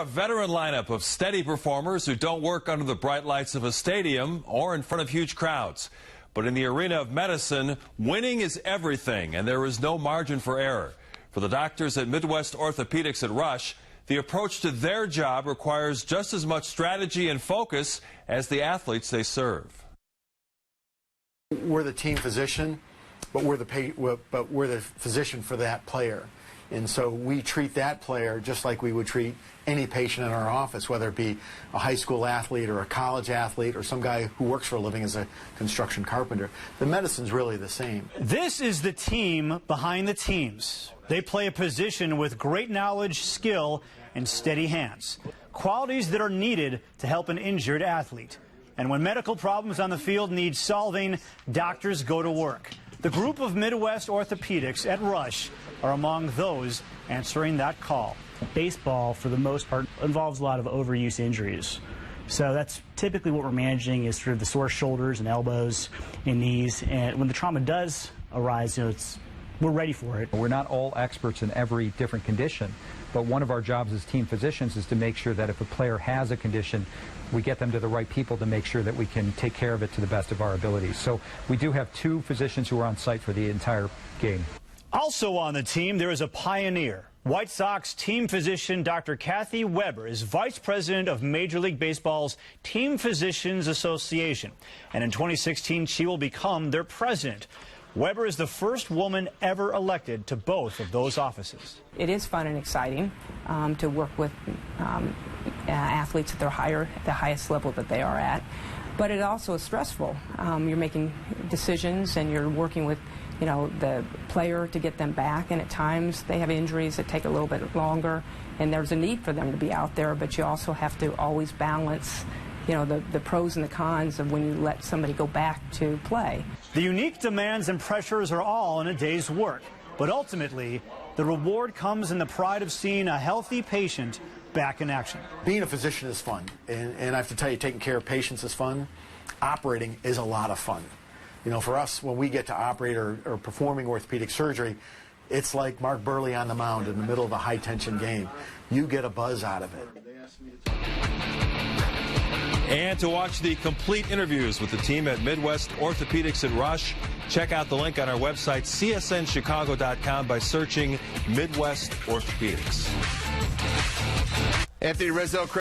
a veteran lineup of steady performers who don't work under the bright lights of a stadium or in front of huge crowds. But in the arena of medicine, winning is everything, and there is no margin for error. For the doctors at Midwest Orthopaedics at Rush, the approach to their job requires just as much strategy and focus as the athletes they serve. We're the team physician, but we're the physician for that player. And so we treat that player just like we would treat any patient in our office, whether it be a high school athlete or a college athlete or some guy who works for a living as a construction carpenter. The medicine's really the same. This is the team behind the teams. They play a position with great knowledge, skill, and steady hands. Qualities that are needed to help an injured athlete. And when medical problems on the field need solving, doctors go to work. The group of Midwest Orthopaedics at Rush are among those answering that call. Baseball, for the most part, involves a lot of overuse injuries. So that's typically what we're managing is sort of the sore shoulders and elbows and knees. And when the trauma does arise, we're ready for it. We're not all experts in every different condition, but one of our jobs as team physicians is to make sure that if a player has a condition, we get them to the right people to make sure that we can take care of it to the best of our abilities. So we do have 2 physicians who are on site for the entire game. Also on the team, there is a pioneer. White Sox team physician Dr. Kathleen Weber is vice president of Major League Baseball's Team Physicians Association. And in 2016, she will become their president. Weber is the first woman ever elected to both of those offices. It is fun and exciting to work with athletes at the highest level that they are at, but it also is stressful. You're making decisions and you're working with the player to get them back, and at times they have injuries that take a little bit longer, and there's a need for them to be out there, but you also have to always balance the pros and the cons of when you let somebody go back to play. The unique demands and pressures are all in a day's work, but ultimately the reward comes in the pride of seeing a healthy patient back in action. Being a physician is fun, and I have to tell you, taking care of patients is fun. Operating is a lot of fun. For us, when we get to operate or performing orthopedic surgery, it's like Mark Burley on the mound in the middle of a high-tension game. You get a buzz out of it. And to watch the complete interviews with the team at Midwest Orthopaedics at Rush, check out the link on our website, csnchicago.com, by searching Midwest Orthopaedics. Anthony Rizzo.